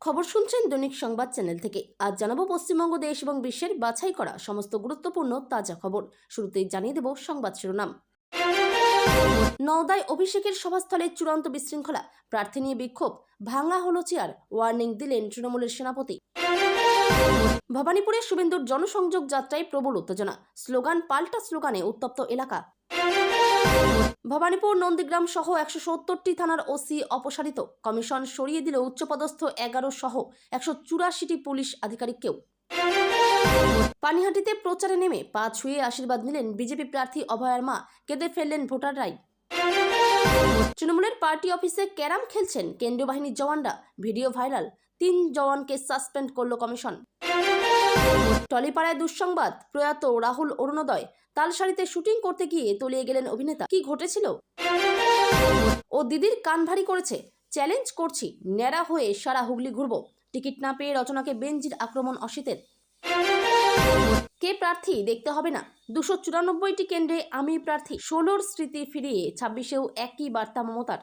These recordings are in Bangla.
খবর শুনছেন দৈনিক সংবাদ চ্যানেল থেকে। আজ জানাবো পশ্চিমবঙ্গ দেশ এবং বিশ্বের বাছাই করা সমস্ত গুরুত্বপূর্ণ তাজা খবর। শুরুতেই জানিয়ে দেব সংবাদ শিরোনাম। নওদায় অভিষেকের সভাস্থলে চূড়ান্ত বিশৃঙ্খলা, প্রার্থী নিয়ে বিক্ষোভ, ভাঙা হলো চেয়ার, ওয়ার্নিং দিলেন তৃণমূলের সেনাপতি। ভবানীপুরে শুভেন্দুর জনসংযোগ যাত্রায় প্রবল উত্তেজনা, স্লোগান পাল্টা স্লোগানে উত্তপ্ত এলাকা। ভবানীপুর নন্দীগ্রাম সহ 170টি থানার ওসি অপসারিত, কমিশন সরিয়ে দিল উচ্চপদস্থ 11 সহ 184টি পুলিশ আধিকারিককেও। পানিহাটিতে প্রচারে নেমে পা ছুঁয়ে আশীর্বাদ নিলেন বিজেপি প্রার্থী অভয়ার মা, কেঁদে ফেললেন ভোটাররাই। তৃণমূলের পার্টি অফিসে ক্যারাম খেলছেন কেন্দ্রীয় বাহিনীর জওয়ানরা, ভিডিও ভাইরাল, 3 জওয়ানকে সাসপেন্ড করল কমিশন। টলিপাড়ায় দুঃসংবাদ, প্রয়াত রাহুল অরুণোদয়, তালসারিতে শুটিং করতে গিয়ে তলিয়ে গেলেন অভিনেতা। কি ঘটেছিল? ও দিদির কান ভারী করেছে, চ্যালেঞ্জ করছি, ন্যাড়া হয়ে সারা হুগলি ঘুরব। টিকিট না পেয়ে রচনাকে বেঞ্জির আক্রমণ অসিতের। কে প্রার্থী দেখতে হবে না, 294টি কেন্দ্রে আমি প্রার্থী, 16র স্মৃতি ফিরিয়ে 26এও একই বার্তা মমতার।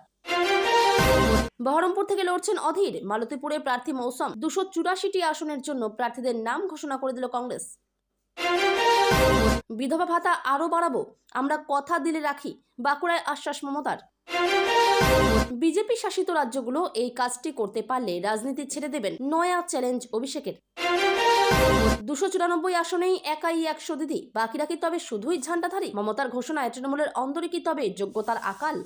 বহরমপুর থেকে লড়ছেন অধীর, মালতীপুরে প্রার্থী মৌসুম, 284টি আসনের জন্য প্রার্থীদের নাম ঘোষণা করে দিল কংগ্রেস। বিধবা ভাতা আরো বাড়াবো, আমরা কথা দিলে রাখি, বাঁকুড়ায় আশ্বাস মমতার। বিজেপি শাসিত রাজ্যগুলো এই কাজটি করতে পারলে রাজনীতি ছেড়ে দেবেন, নয়া চ্যালেঞ্জ অভিষেকের। 294 আসনেই একাই 100 দিদি, বাকিরা কি তবে শুধুই ঝান্ডাধারী? মমতার ঘোষণায় তৃণমূলের অন্দরে কি তবে যোগ্যতার আকাল?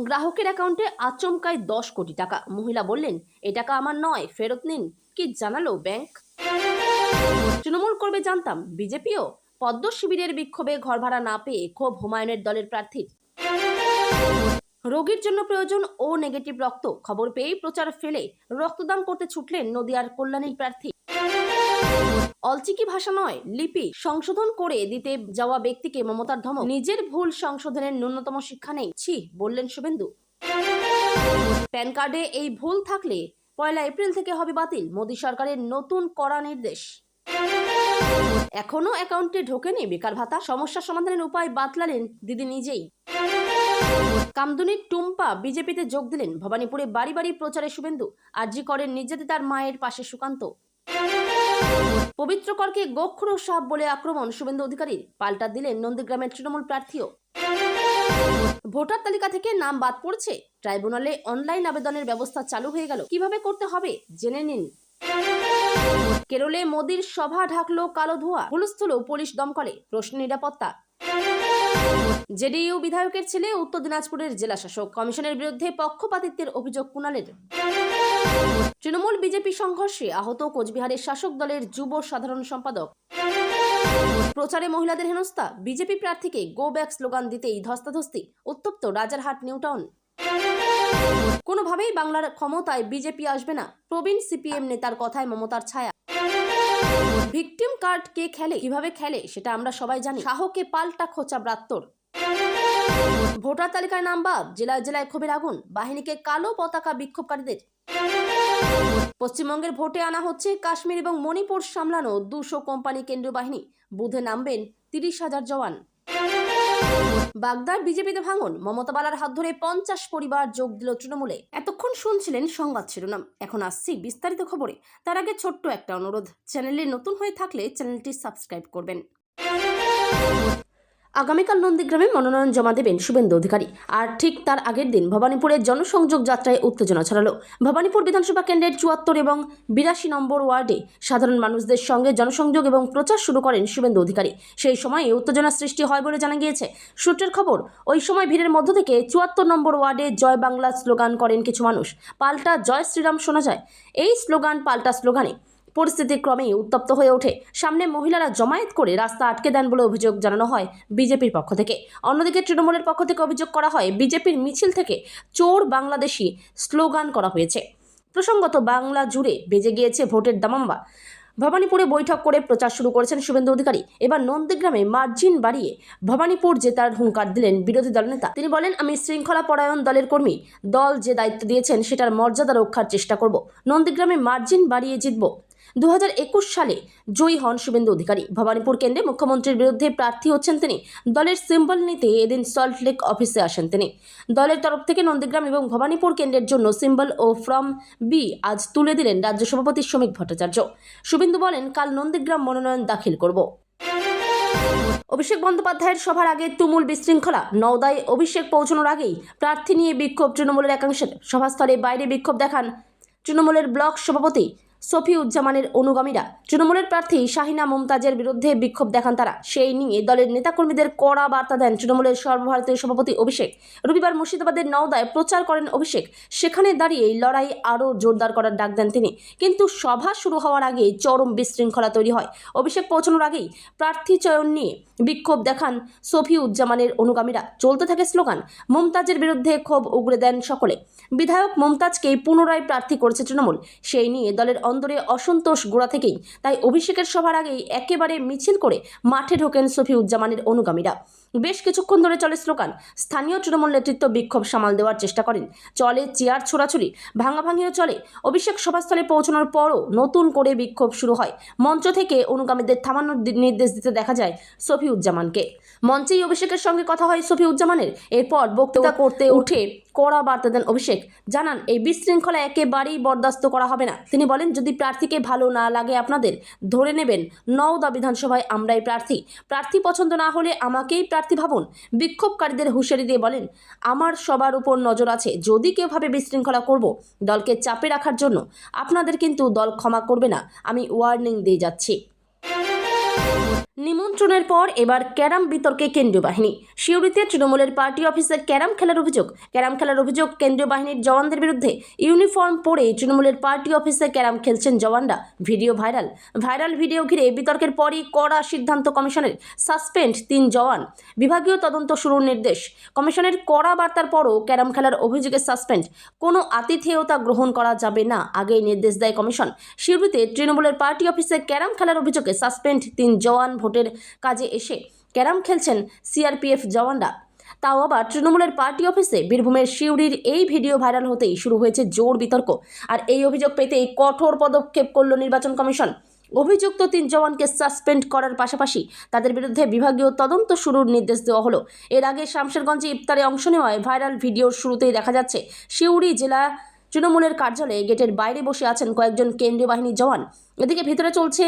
গ্রাহকের অ্যাকাউন্টে আচমকায় 10 কোটি টাকা, মহিলা বললেন এ টাকা আমার নয়, ফেরত নিন। কি জানালো ব্যাংক? তৃণমূল করবে জানতাম, বিজেপিও। পদ্ম শিবিরের বিক্ষোভে ঘর ভাড়া না পেয়ে ক্ষোভ হুমায়ুনের দলের প্রার্থীর। রোগীর জন্য প্রয়োজন ও নেগেটিভ রক্ত, খবর পেয়েই প্রচার ফেলে রক্তদান করতে ছুটলেন নদিয়ার কল্যাণীর প্রার্থী। অলচিকি ভাষা নয়, লিপি সংশোধন করে দিতে যাওয়া ব্যক্তিকে মমতার ধমক, নিজের ভুল সংশোধনের ন্যূনতম শিক্ষা নেই, ছি বললেন শুভেন্দু। প্যান কার্ডে এই ভুল থাকলে 1 এপ্রিল থেকে হবে বাতিল, মোদী সরকারের নতুন কড়া নির্দেশ। এখনো অ্যাকাউন্টে ঢোকেনি বেকার ভাতা, সমস্যা সমাধানের উপায় বাতলালেন দিদি নিজেই। কামদুনির টুম্পা বিজেপিতে যোগ দিলেন, ভবানীপুরে বাড়ি বাড়ি প্রচারে শুভেন্দু, আরজি করেন নির্যাতিতার মায়ের পাশে সুকান্ত। পবিত্র করকে গোখরো সাপ বলে আক্রমণ শুভেন্দু অধিকারীর, পাল্টা দিলেন নন্দীগ্রামের তৃণমূল প্রার্থীও। ভোটার তালিকা থেকে নাম বাদ পড়ছে, ট্রাইব্যুনালে অনলাইন আবেদনের ব্যবস্থা চালু হয়ে গেল, কিভাবে করতে হবে জেনে নিন। কেরলে মোদির সভা ঢাকলো কালো ধোঁয়া, হুলস্থুল পুলিশ দমকলে, প্রশ্ন নিরাপত্তা। জেডিইউ বিধায়কের ছেলে উত্তর দিনাজপুরের জেলা শাসক, কমিশনের বিরুদ্ধে পক্ষপাতিত্বের অভিযোগ কুণালের। তৃণমূল বিজেপি সংঘর্ষে আহত কোচবিহারের শাসক দলের যুব সাধারণ সম্পাদক। প্রচারে মহিলাদের হেনস্থা, বিজেপি প্রার্থীকে গো ব্যাক স্লোগান দিতেই ধস্তাধস্তি, উত্তপ্ত রাজারহাট নিউটাউন। কোনোভাবেই বাংলার ক্ষমতায় বিজেপি আসবে না, প্রবীণ সিপিএম নেতার কথায় মমতার ছায়া। ভিকটিম কার্ড কে খেলে, কিভাবে খেলে সেটা আমরা সবাই জানি, শাহকে পাল্টা খোঁচা ব্রাত্যর। ভোটার তালিকায় নাম বাদ, জেলায় জেলায় ক্ষোভের আগুন, বাহিনীকে কালো পতাকা বিক্ষোভকারীদের। পশ্চিমবঙ্গের ভোটে আনা হচ্ছে কাশ্মীর এবং মণিপুর সামলানো 200 কোম্পানি কেন্দ্রীয় বাহিনী, বুথে নামবেন 30,000 জওয়ান। বাগদার বিজেপিতে ভাঙন, মমতা বালার হাত ধরে 50 পরিবার যোগ দিল তৃণমূলে। এতক্ষণ শুনছিলেন সংবাদ শিরোনাম, এখন আসছি বিস্তারিত খবরে। তার আগে ছোট্ট একটা অনুরোধ, চ্যানেলে নতুন হয়ে থাকলে চ্যানেলটি সাবস্ক্রাইব করবেন। আগামীকাল নন্দীগ্রামে মনোনয়ন জমা দেবেন শুভেন্দু অধিকারী, আর ঠিক তার আগের দিন ভবানীপুরের জনসংযোগ যাত্রায় উত্তেজনা ছড়ালো। ভবানীপুর বিধানসভা কেন্দ্রের 74 এবং 82 নম্বর ওয়ার্ডে সাধারণ মানুষদের সঙ্গে জনসংযোগ এবং প্রচার শুরু করেন শুভেন্দু অধিকারী। সেই সময় উত্তেজনা সৃষ্টি হয় বলে জানা গিয়েছে। সূত্রের খবর, ওই সময় ভিড়ের মধ্য থেকে 74 নম্বর ওয়ার্ডে জয় বাংলা স্লোগান করেন কিছু মানুষ, পাল্টা জয় শ্রীরাম শোনা যায়। এই স্লোগান পাল্টা স্লোগানে পরিস্থিতি ক্রমেই উত্তপ্ত হয়ে ওঠে। সামনে মহিলারা জমায়েত করে রাস্তা আটকে দেন বলে অভিযোগ জানানো হয় বিজেপির পক্ষ থেকে। অন্যদিকে তৃণমূলের পক্ষ থেকে অভিযোগ করা হয় বিজেপির মিছিল থেকে চোর বাংলাদেশি স্লোগান করা হয়েছে। প্রসঙ্গত বাংলা জুড়ে বেজে গিয়েছে ভোটের দামামা। ভবানীপুরে বৈঠক করে প্রচার শুরু করেছেন শুভেন্দু অধিকারী। এবার নন্দীগ্রামে মার্জিন বাড়িয়ে ভবানীপুর জেতার হুঙ্কার দিলেন বিরোধী দলনেতা। তিনি বলেন, আমি শৃঙ্খলা পরায়ণ দলের কর্মী, দল যে দায়িত্ব দিয়েছেন সেটার মর্যাদা রক্ষার চেষ্টা করব, নন্দীগ্রামে মার্জিন বাড়িয়ে জিতব। 2021 সালে জয়ী হন শুভেন্দু অধিকারী। ভবানীপুর কেন্দ্রে মুখ্যমন্ত্রীর বিরুদ্ধে প্রার্থী হচ্ছেন তিনি। দলের সিম্বল নিতে এদিন সল্টলেক অফিসে আসেন তিনি। দলের তরফ থেকে নন্দীগ্রাম এবং ভবানীপুর কেন্দ্রের জন্য সিম্বল ও ফর্ম বি আজ তুলে দিলেন রাজ্য সভাপতি শ্রমিক ভট্টাচার্য। শুভেন্দু বলেন, কাল নন্দীগ্রাম মনোনয়ন দাখিল করব। অভিষেক বন্দ্যোপাধ্যায়ের সভার আগে তুমুল বিশৃঙ্খলা। নওদায় অভিষেক পৌঁছানোর আগেই প্রার্থী নিয়ে বিক্ষোভ তৃণমূলের একাংশের। সভাস্থলে বাইরে বিক্ষোভ দেখান তৃণমূলের ব্লক সভাপতি সফিউজ্জামানের অনুগামীরা। তৃণমূলের প্রার্থী শাহিনা মুমতাজের বিরুদ্ধে বিক্ষোভ দেখান তারা। সেই নিয়ে দলের নেতাকর্মীদের কড়া বার্তা দেন তৃণমূলের সর্বভারতীয় সভাপতি অভিষেক। রবিবার মুর্শিদাবাদের নওদায় প্রচার করেন অভিষেক। সেখানে দাঁড়িয়ে লড়াই আরও জোরদার করার ডাক দেন তিনি। কিন্তু সভা শুরু হওয়ার আগে চরম বিশৃঙ্খলা তৈরি হয়। অভিষেক পৌঁছানোর আগেই প্রার্থী চয়ন নিয়ে বিক্ষোভ দেখান সফিউজ্জামানের অনুগামীরা। চলতে থাকে স্লোগান। মুমতাজের বিরুদ্ধে ক্ষোভ উগরে দেন সকলে। বিধায়ক মুমতাজকেই পুনরায় প্রার্থী করেছে তৃণমূল। সেই নিয়ে দলের অন্দরে অসন্তোষ গোড়া থেকেই। তাই অভিষেকের সভার আগেই একেবারে মিছিল করে মাঠে ঢোকেন সফিউজ্জামানের অনুগামীরা। বেশ কিছুক্ষণ ধরে চলে স্লোগান। স্থানীয় তৃণমূল নেতৃত্ব বিক্ষোভ সামাল দেওয়ার চেষ্টা করেন। চলে চেয়ার ছোড়াছুড়ি, ভাঙাভাঙিও চলে। অভিষেক সভাস্থলে পৌঁছানোর পরও নতুন করে বিক্ষোভ শুরু হয়। মঞ্চ থেকে অনুগামীদের থামানোর নির্দেশ দিতে দেখা যায় সফিউজ্জামানকে। মঞ্চেই অভিষেকের সঙ্গে কথা হয় সফিউজ্জামানের। এরপর বক্তৃতা করতে উঠে কড়া বার্তা দেন অভিষেক। জানান, এই বিশৃঙ্খলা একেবারেই বরদাস্ত করা হবে না। তিনি বলেন, যদি প্রার্থীকে ভালো না লাগে আপনাদের, ধরে নেবেন নওদা বিধানসভায় আমরাই প্রার্থী পছন্দ না হলে আমাকেই প্রার্থী ভাবুন। বিক্ষোভকারীদের হুঁশিয়ারি দিয়ে বলেন, আমার সবার উপর নজর আছে। যদি কেউ ভাবে বিশৃঙ্খলা করব দলকে চাপে রাখার জন্য, আপনাদের কিন্তু দল ক্ষমা করবে না। আমি ওয়ার্নিং দিয়ে যাচ্ছি। নিমন্ত্রণের পর এবার ক্যারাম বিতর্কে কেন্দ্রীয় বাহিনী। সিউড়িতে তৃণমূলের পার্টি অফিসে ক্যারাম খেলার অভিযোগ কেন্দ্রীয় বাহিনীর জওয়ানদের বিরুদ্ধে। ইউনিফর্ম পরে তৃণমূলের পার্টি অফিসে ক্যারাম খেলছেন জওয়ানরা। ভিডিও ভাইরাল ভিডিও ঘিরে বিতর্কের পরই কড়া সিদ্ধান্ত কমিশনের। সাসপেন্ড 3 জওয়ান। বিভাগীয় তদন্ত শুরুর নির্দেশ। কমিশনের কড়া বার্তার পরও ক্যারাম খেলার অভিযোগে সাসপেন্ড। কোনো আতিথেয়তা গ্রহণ করা যাবে না, আগেই নির্দেশ দেয় কমিশন। সিউড়িতে তৃণমূলের পার্টি অফিসে ক্যারাম খেলার অভিযোগে সাসপেন্ড 3 জওয়ান। ভোটের কাজে এসে ক্যারাম খেলছেন সিআরপিএফ জওয়ানরা, তাও আবার তৃণমূলের পার্টি অফিসে। বীরভূমের সিউড়ির এই ভিডিও ভাইরাল হতেই শুরু হয়েছে জোর বিতর্ক। আর এই অভিযোগ পেতেই কঠোর পদক্ষেপ করল নির্বাচন কমিশন। অভিযুক্ত 3 জওয়ানকে সাসপেন্ড করার পাশাপাশি তাদের বিরুদ্ধে বিভাগীয় তদন্ত শুরুর নির্দেশ দেওয়া হলো। এর আগে শামশেরগঞ্জে ইফতারে অংশ নেওয়ায় ভাইরাল ভিডিওর শুরুতেই দেখা যাচ্ছে সিউড়ি জেলা তৃণমূলের কার্যালয়ে গেটের বাইরে বসে আছেন কয়েকজন কেন্দ্রীয় বাহিনীর জওয়ান। এদিকে ভিতরে চলছে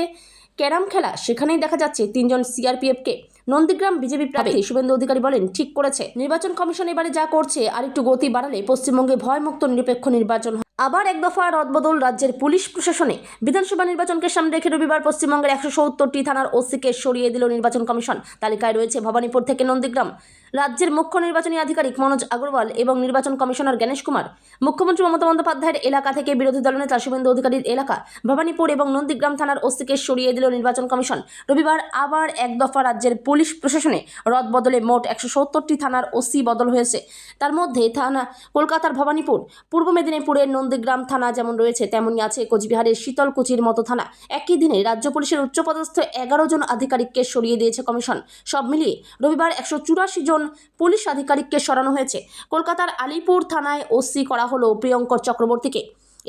ক্যারাম খেলা, সেখানেই দেখা যাচ্ছে 3 জন সিআরপিএফকে। নন্দীগ্রাম বিজেপি প্রার্থী শুভেন্দু অধিকারী বলেন, ঠিক করেছে নির্বাচন কমিশন। এবারে যা করছে আর একটু গতি বাড়ালে পশ্চিমবঙ্গে ভয়মুক্ত নিরপেক্ষ নির্বাচন। আবার এক দফা রদবদল রাজ্যের পুলিশ প্রশাসনে। বিধানসভা নির্বাচনকে সামনে রেখে রবিবার পশ্চিমবঙ্গের 170টি থানার ওসিকে সরিয়ে দিল নির্বাচন কমিশন। তালিকায় রয়েছে ভবানীপুর থেকে নন্দীগ্রাম। রাজ্যের মুখ্য নির্বাচনী আধিকারিক মনোজ আগরওয়াল এবং নির্বাচন কমিশনার গণেশ কুমার। মুখ্যমন্ত্রী মমতা বন্দ্যোপাধ্যায়ের এলাকা থেকে বিরোধী দলনেতা শুভেন্দু অধিকারীর এলাকা ভবানীপুর এবং নন্দীগ্রাম থানার ওসিকে সরিয়ে দিল নির্বাচন কমিশন। রবিবার আবার এক দফা রাজ্যের পুলিশ প্রশাসনে রদবদলে মোট 170টি থানার ওসি বদল হয়েছে। তার মধ্যে থানা কলকাতার ভবানীপুর, পূর্ব মেদিনীপুরের নন্দীগ্রাম থানা যেমন রয়েছে, তেমনই আছে কোচবিহারের শীতলকুচির মতো থানা। একই দিনে রাজ্য পুলিশের উচ্চপদস্থ 11 জন আধিকারিককে সরিয়ে দিয়েছে কমিশন। সব মিলিয়ে রবিবার 184 জন পুলিশ আধিকারিককে সরানো হয়েছে। কলকাতার আলিপুর থানায় ওসি করা হলো প্রিয়ঙ্কর চক্রবর্তীকে।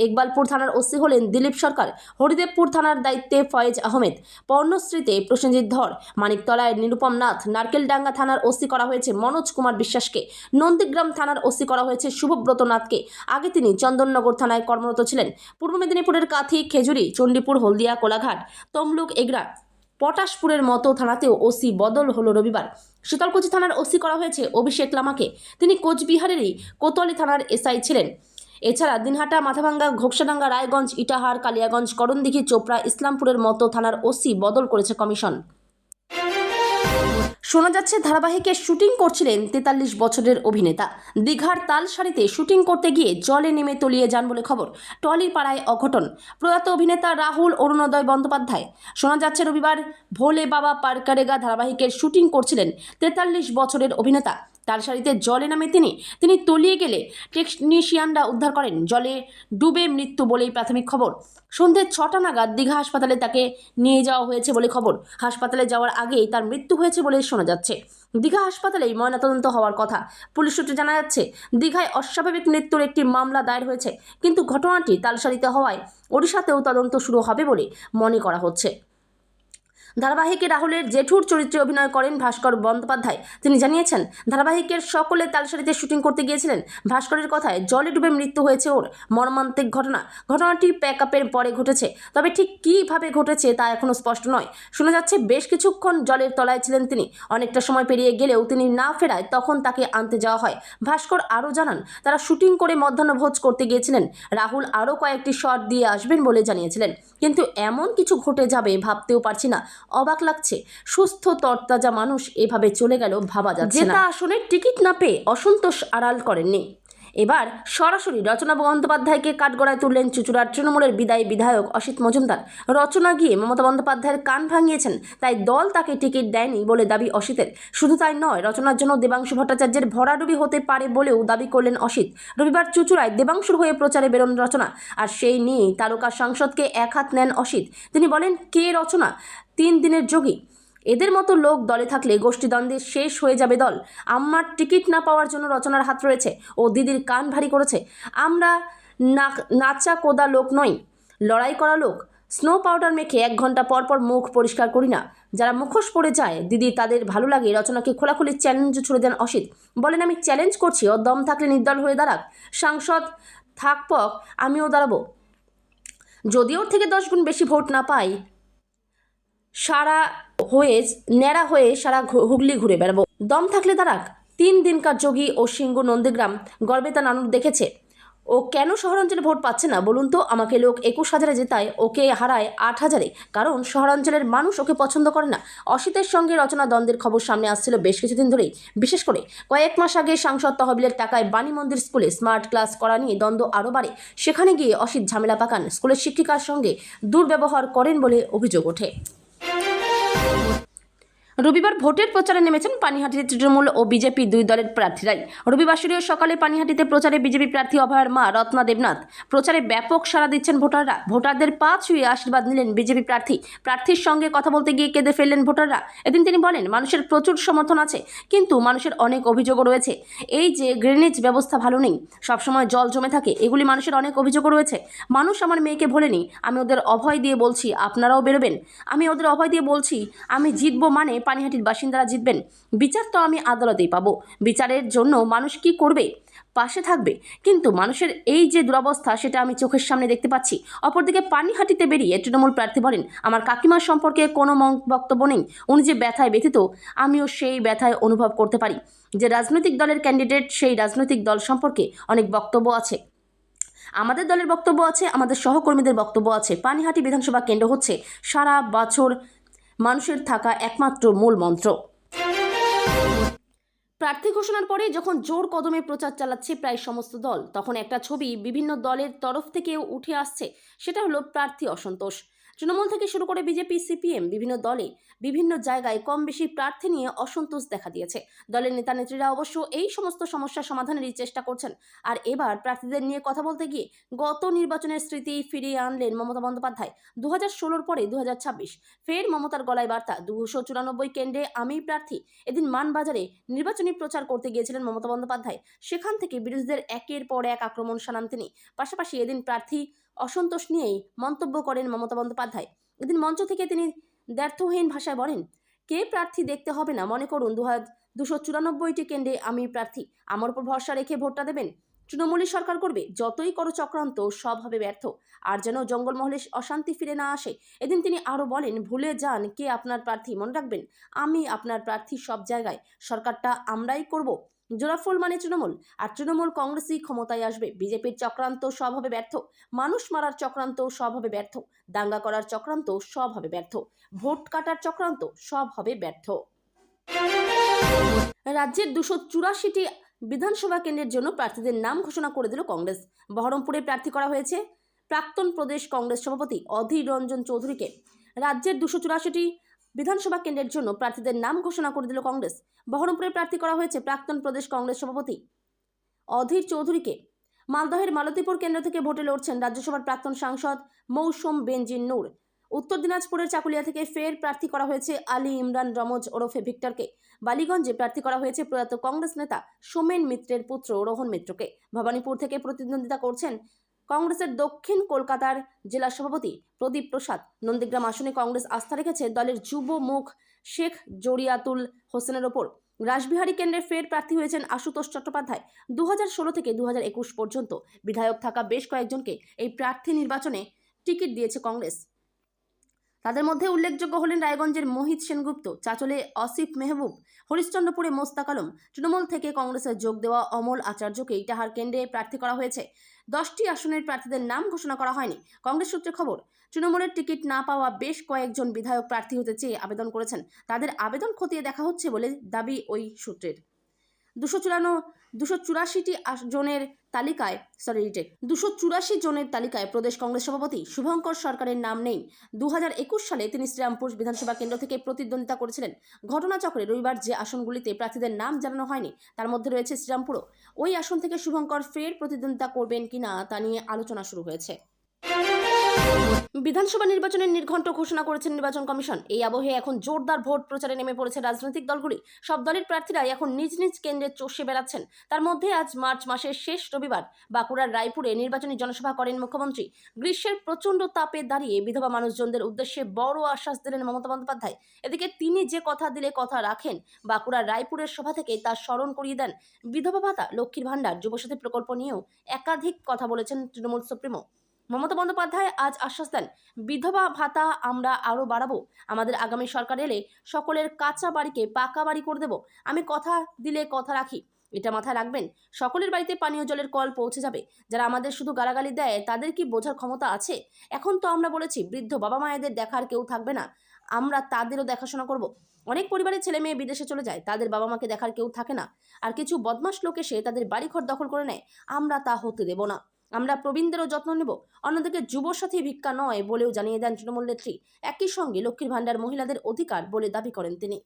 ইকবালপুর থানার ওসি হলেন দিলীপ সরকার। হরিদেবপুর থানার দায়িত্বে ফয়েজ আহমেদ। পর্ণশ্রীতে প্রসেনজিৎ ধর। মানিকতলায় নিরুপম নাথ। নারকেলডাঙ্গা থানার ওসি করা হয়েছে মনোজ কুমার বিশ্বাসকে। নন্দীগ্রাম থানার ওসি করা হয়েছে শুভব্রত নাথকে। আগে তিনি চন্দননগর থানায় কর্মরত ছিলেন। পূর্ব মেদিনীপুরের কাথি, খেজুরি, চণ্ডীপুর, হলদিয়া, কোলাঘাট, তমলুক, এগরা, পটাশপুরের মতো থানাতেও ওসি বদল হলো রবিবার। শীতলকুচি থানার ওসি করা হয়েছে অভিষেক লামাকে। তিনি কোচবিহারেরই কোতোয়ালি থানার এসআই ছিলেন। এছাড়া দিনহাটা, মাথাভাঙ্গা, ঘোকসাডাঙ্গা, রায়গঞ্জ, ইটাহার, কালিয়াগঞ্জ, করণদিঘি, চোপড়া, ইসলামপুরের মতো থানার ওসি বদল করেছে কমিশন। শোনা যাচ্ছে ধারাবাহিকে শুটিং করছিলেন 43 বছরের অভিনেতা। দীঘার তালসারিতে শুটিং করতে গিয়ে জলে নেমে তলিয়ে যান বলে খবর। টলিপাড়ায় অঘটন। প্রয়াত অভিনেতা রাহুল অরুণোদয় বন্দ্যোপাধ্যায়। শোনা যাচ্ছে রবিবার ভোলে বাবা পারকারেগা ধারাবাহিকের শুটিং করছিলেন 43 বছরের অভিনেতা। তালসারিতে জলে নামে তিনি তলিয়ে গেলে টেকনিশিয়ানরা উদ্ধার করেন। জলে ডুবে মৃত্যু বলেই প্রাথমিক খবর। সন্ধ্যে 6টা নাগাদ দীঘা হাসপাতালে তাকে নিয়ে যাওয়া হয়েছে বলে খবর। হাসপাতালে যাওয়ার আগেই তার মৃত্যু হয়েছে বলে শোনা যাচ্ছে। দীঘা হাসপাতালেই ময়নাতদন্ত হওয়ার কথা। পুলিশ সূত্রে জানা যাচ্ছে, দীঘায় অস্বাভাবিক মৃত্যুর একটি মামলা দায়ের হয়েছে, কিন্তু ঘটনাটি তালসারিতে হওয়ায় ওড়িশাতেও তদন্ত শুরু হবে বলে মনে করা হচ্ছে। ধারাবাহিকে রাহুলের জেঠুর চরিত্রে অভিনয় করেন ভাস্কর বন্দ্যোপাধ্যায়। তিনি জানিয়েছেন, ধারাবাহিকের সকলে তালসারিতে শুটিং করতে গিয়েছিলেন। ভাস্করের কথায়, জলে ডুবে মৃত্যু হয়েছে ওর। মর্মান্তিক ঘটনাটি প্যাকআপের পরে ঘটেছে, তবে ঠিক কীভাবে ঘটেছে তা এখনও স্পষ্ট নয়। শোনা যাচ্ছে, বেশ কিছুক্ষণ জলের তলায় ছিলেন তিনি। অনেকটা সময় পেরিয়ে গেলেও তিনি না ফেরায় তখন তাকে আনতে যাওয়া হয়। ভাস্কর আরও জানান, তারা শুটিং করে মধ্যাহ্নভোজ করতে গিয়েছিলেন। রাহুল আরও কয়েকটি শট দিয়ে আসবেন বলে জানিয়েছিলেন, কিন্তু এমন কিছু ঘটে যাবে ভাবতেও পারছি না। অবাক লাগছে, সুস্থ তরতাজা মানুষ এভাবে চলে গেল ভাবা যাচ্ছে না। জেতা আসনের টিকিট না পেয়ে অসন্তোষ আড়াল করেননি। এবার সরাসরি রচনা বন্দ্যোপাধ্যায়কে কাঠগড়ায় তুললেন চুঁচুড়ার তৃণমূলের বিদায়ী বিধায়ক অসিত মজুমদার। রচনা গিয়ে মমতা বন্দ্যোপাধ্যায়ের কান ভাঙিয়েছেন, তাই দল তাকে টিকিট দেয়নি বলে দাবি অসিতের। শুধু তাই নয়, রচনার জন্য দেবাংশু ভট্টাচার্যের ভরাডুবি হতে পারে বলেও দাবি করলেন অসিত। রবিবার চুঁচুড়ায় দেবাংশুর হয়ে প্রচারে বেরোন রচনা, আর সেই নিয়েই তারকা সাংসদকে এক হাত নেন অসিত। তিনি বলেন, কে রচনা? 3 দিনের যোগী। এদের মতো লোক দলে থাকলে গোষ্ঠীদ্বন্দ্বে শেষ হয়ে যাবে দল। আমার টিকিট না পাওয়ার জন্য রচনার হাত রয়েছে। ও দিদির কান ভারী করেছে। আমরা নাচা কোদা লোক নই, লড়াই করা লোক। স্নো পাউডার মেখে 1 ঘন্টা পর পর মুখ পরিষ্কার করি না। যারা মুখোশ পড়ে যায় দিদি, তাদের ভালো লাগে। রচনাকে খোলাখুলি চ্যালেঞ্জ ছুড়ে দেন অসিত। বলেন, আমি চ্যালেঞ্জ করছি, ও দম থাকলে নির্দল হয়ে দাঁড়াক। সাংসদ থাকপক, আমিও দাঁড়াবো। যদি ওর থেকে 10 গুণ বেশি ভোট না পাই, ন্যাড়া হয়ে সারা হুগলি ঘুরে বেড়াবো। দম থাকলে দাঁড়াক। 3 দিনকার যোগী ও সিঙ্গু নন্দীগ্রাম গর্বে তা নানুর দেখেছে। ও কেন শহরাঞ্চলে ভোট পাচ্ছে না বলুন তো? আমাকে লোক 21,000-এ জেতায়, ওকে হারায় 8,000-এ, কারণ শহরাঞ্চলের মানুষ ওকে পছন্দ করে না। অসিতের সঙ্গে রচনা দ্বন্দ্বের খবর সামনে আসছিল বেশ কিছুদিন ধরেই। বিশেষ করে কয়েক মাস আগে সাংসদ তহবিলের টাকায় বাণী মন্দির স্কুলে স্মার্ট ক্লাস করা নিয়ে দ্বন্দ্ব আরও বাড়ে। সেখানে গিয়ে অসিত ঝামেলা পাকান, স্কুলের শিক্ষিকার সঙ্গে দুর্ব্যবহার করেন বলে অভিযোগ ওঠে। রবিবার ভোটের প্রচারে নেমেছেন পানিহাটিতে তৃণমূল ও বিজেপি 2 দলের প্রার্থীরাই। রবিবাসরীয় সকালে পানিহাটিতে প্রচারে বিজেপি প্রার্থী অভয়ার মা রত্না দেবনাথ। প্রচারে ব্যাপক সাড়া দিচ্ছেন ভোটাররা। ভোটারদের পা ছুঁয়ে আশীর্বাদ নিলেন বিজেপি প্রার্থীর সঙ্গে কথা বলতে গিয়ে কেঁদে ফেললেন ভোটাররা। এদিন তিনি বলেন, মানুষের প্রচুর সমর্থন আছে, কিন্তু মানুষের অনেক অভিযোগও রয়েছে। এই যে ড্রেনেজ ব্যবস্থা ভালো নেই, সবসময় জল জমে থাকে, এগুলি মানুষের অনেক অভিযোগও রয়েছে। মানুষ আমার মেয়েকে ভোলেনি। আমি ওদের অভয় দিয়ে বলছি, আপনারাও বেরোবেন। আমি ওদের অভয় দিয়ে বলছি, আমি জিতবো মানে পানিহাটির বাসিন্দারা জিতবেন। বিচার তো আমি আদালতেই পাবো। বিচারের জন্য মানুষ কি করবে? পাশে থাকবে। কিন্তু মানুষের এই যে দুরবস্থা, সেটা আমি চোখের সামনে দেখতে পাচ্ছি। অপরদিকে পানিহাটিতে বেরিয়ে তৃণমূল প্রার্থী বলেন, আমার কাকিমার সম্পর্কে কোনো বক্তব্য নেই। উনি যে ব্যথায় ব্যথিত, আমিও সেই ব্যথায় অনুভব করতে পারি। যে রাজনৈতিক দলের ক্যান্ডিডেট, সেই রাজনৈতিক দল সম্পর্কে অনেক বক্তব্য আছে। আমাদের দলের বক্তব্য আছে, আমাদের সহকর্মীদের বক্তব্য আছে। পানিহাটি বিধানসভা কেন্দ্র হচ্ছে সারা বছর মানুষের থাকা একমাত্র মূল মন্ত্র। প্রার্থী ঘোষণার পরে যখন জোর কদমে প্রচার চালাচ্ছে প্রায় সমস্ত দল, তখন একটা ছবি বিভিন্ন দলের তরফ থেকেও উঠে আসছে। সেটা হলো প্রার্থী অসন্তোষ। তৃণমূল থেকে শুরু করে বিজেপি, সিপিএম, বিভিন্ন দলে বিভিন্ন জায়গায় কম বেশি প্রার্থী নিয়ে অসন্তোষ দেখা দিয়েছে। দলের নেতা নেত্রীরা অবশ্য এই সমস্ত সমস্যা সমাধানেরই চেষ্টা করছেন। আর এবার প্রার্থীদের নিয়ে কথা বলতে গিয়ে গত নির্বাচনের স্মৃতি ফিরিয়ে আনলেন মমতা বন্দ্যোপাধ্যায়। 2016 পরে 2026 ফের মমতার গলায় বার্তা, 294 কেন্দ্রে আমিই প্রার্থী। এদিন মানবাজারে নির্বাচনী প্রচার করতে গিয়েছিলেন মমতা বন্দ্যোপাধ্যায়। সেখান থেকে বিরোধীদের একের পর এক আক্রমণ শানান তিনি। পাশাপাশি এদিন প্রার্থী অসন্তোষ নিয়েই মন্তব্য করেন মমতা বন্দ্যোপাধ্যায়। এদিন মঞ্চ থেকে তিনি দ্ব্যর্থহীন ভাষায় বলেন, কে প্রার্থী দেখতে হবে না, মনে করুন 294টি কেন্দ্রে আমি প্রার্থী। আমার উপর ভরসা রেখে ভোটটা দেবেন। তৃণমূলী সরকার করবে, যতই করো চক্রান্ত সব হবে ব্যর্থ। আর যেন জঙ্গলমহলে অশান্তি ফিরে না আসে। এদিন তিনি আরও বলেন, ভুলে যান কে আপনার প্রার্থী, মনে রাখবেন আমি আপনার প্রার্থী সব জায়গায়। সরকারটা আমরাই করব। জোড়াফুল মানে তৃণমূল, আর তৃণমূল কংগ্রেসই ক্ষমতায় আসবে। বিজেপির চক্রান্ত সব হবে ব্যর্থ। মানুষ মারার চক্রান্ত সব হবে ব্যর্থ। দাঙ্গা করার চক্রান্ত সব হবে ব্যর্থ। ভোট কাটার চক্রান্ত সব হবে ব্যর্থ। রাজ্যের 284টি বিধানসভা কেন্দ্রের জন্য প্রার্থীদের নাম ঘোষণা করে দিল কংগ্রেস। বহরমপুরে প্রার্থী করা হয়েছে প্রাক্তন প্রদেশ কংগ্রেস সভাপতি অধীর রঞ্জন চৌধুরীকে। রাজ্যের 284টি বিধানসভা কেন্দ্রের জন্য প্রার্থীদের নাম ঘোষণা করে দিল কংগ্রেস। বহরমপুরে প্রার্থী করা হয়েছে প্রাক্তন প্রদেশ কংগ্রেস সভাপতি অধীর চৌধুরীকে। মালদহের মালতীপুর কেন্দ্র থেকে ভোটে লড়ছেন রাজ্যসভার প্রাক্তন সাংসদ মৌসুম বেনজির নূর। উত্তর দিনাজপুরের চাকুলিয়া থেকে ফের প্রার্থী করা হয়েছে আলী ইমরান রমজ ওরফে ভিক্টরকে। বালিগঞ্জে প্রার্থী করা হয়েছে প্রয়াত কংগ্রেস নেতা সোমেন মিত্রের পুত্র রোহন মিত্রকে। ভবানীপুর থেকে প্রতিদ্বন্দ্বিতা করছেন কংগ্রেসের দক্ষিণ কলকাতার জেলা সভাপতি প্রদীপ প্রসাদ। নন্দীগ্রাম আসনে কংগ্রেস আস্থা রেখেছে দলের যুব মুখ শেখ জরিয়াতুল হোসেনের ওপর। রাসবিহারী কেন্দ্রে ফের প্রার্থী হয়েছেন আশুতোষ চট্টোপাধ্যায়। 2016 থেকে 2021 পর্যন্ত বিধায়ক থাকা বেশ কয়েকজনকে এই প্রার্থী নির্বাচনে টিকিট দিয়েছে কংগ্রেস। তাদের মধ্যে উল্লেখযোগ্য হলেন রায়গঞ্জের মোহিত সেনগুপ্ত, চাচলে আসিফ মেহবুব, হরিশ্চন্দ্রপুরে মোস্তাক আলম। তৃণমূল থেকে কংগ্রেসে যোগ দেওয়া অমল আচার্যকে ইটাহার কেন্দ্রে প্রার্থী করা হয়েছে। 10টি আসনের প্রার্থীদের নাম ঘোষণা করা হয়নি। কংগ্রেস সূত্রে খবর, তৃণমূলের টিকিট না পাওয়া বেশ কয়েকজন বিধায়ক প্রার্থী হতে চেয়ে আবেদন করেছেন। তাদের আবেদন খতিয়ে দেখা হচ্ছে বলে দাবি ওই সূত্রের। 284 জনের তালিকায় প্রদেশ কংগ্রেস সভাপতি শুভঙ্কর সরকারের নাম নেই। 2021 সালে তিনি শ্রীরামপুর বিধানসভা কেন্দ্র থেকে প্রতিদ্বন্দ্বিতা করেছিলেন। ঘটনাচক্রে রবিবার যে আসনগুলিতে প্রার্থীদের নাম জানানো হয়নি তার মধ্যে রয়েছে শ্রীরামপুরও। ওই আসন থেকে শুভঙ্কর ফের প্রতিদ্বন্দ্বিতা করবেন কিনা তা নিয়ে আলোচনা শুরু হয়েছে। বিধানসভা নির্বাচনের নির্ঘণ্ট ঘোষণা করেছেন নির্বাচন কমিশন। এই আবহে এখন জোরদার ভোট প্রচারে নেমে পড়েছে রাজনৈতিক দলগুলি। সব দলের প্রার্থীরাই এখন নিজ নিজ কেন্দ্রে চষে বেড়াচ্ছেন। তার মধ্যে আজ মার্চ মাসের শেষ রবিবার বাঁকুড়ার রায়পুরে নির্বাচনী জনসভা করেন মুখ্যমন্ত্রী। গ্রীষ্মের প্রচণ্ড তাপে দাঁড়িয়ে বিধবা মানুষজনদের উদ্দেশ্যে বড় আশ্বাস দিলেন মমতা বন্দ্যোপাধ্যায়। এদিকে তিনি যে কথা দিলে কথা রাখেন, বাঁকুড়ার রায়পুরের সভা থেকে তা স্মরণ করিয়ে দেন। বিধবা ভাতা, লক্ষ্মীর ভাণ্ডার, যুবসাথী প্রকল্প নিয়েও একাধিক কথা বলেছেন তৃণমূল সুপ্রিমো। মমতা বন্দ্যোপাধ্যায় আজ আশ্বাস দেন, বিধবা ভাতা আমরা আরও বাড়াবো। আমাদের আগামী সরকার এলে সকলের কাঁচা বাড়িকে পাকা বাড়ি করে দেব। আমি কথা দিলে কথা রাখি, এটা মাথায় রাখবেন। সকলের বাড়িতে পানীয় জলের কল পৌঁছে যাবে। যারা আমাদের শুধু গালাগালি দেয় তাদের কি বোঝার ক্ষমতা আছে? এখন তো আমরা বলেছি বৃদ্ধ বাবা মায়েদের দেখার কেউ থাকবে না, আমরা তাদেরও দেখাশোনা করব। অনেক পরিবারের ছেলে মেয়ে বিদেশে চলে যায়, তাদের বাবা মাকে দেখার কেউ থাকে না, আর কিছু বদমাশ লোক এসে তাদের বাড়িঘর দখল করে নেয়। আমরা তা হতে দেব না। আমরা প্রবীণদেরও যত্ন নেব। অন্যদিকে যুবসাথী ভিক্ষা নয় বলেও জানিয়ে দেন তৃণমূল নেত্রী। একই সঙ্গে লক্ষ্মীর ভাণ্ডার মহিলাদের অধিকার বলে দাবি করেন তিনি।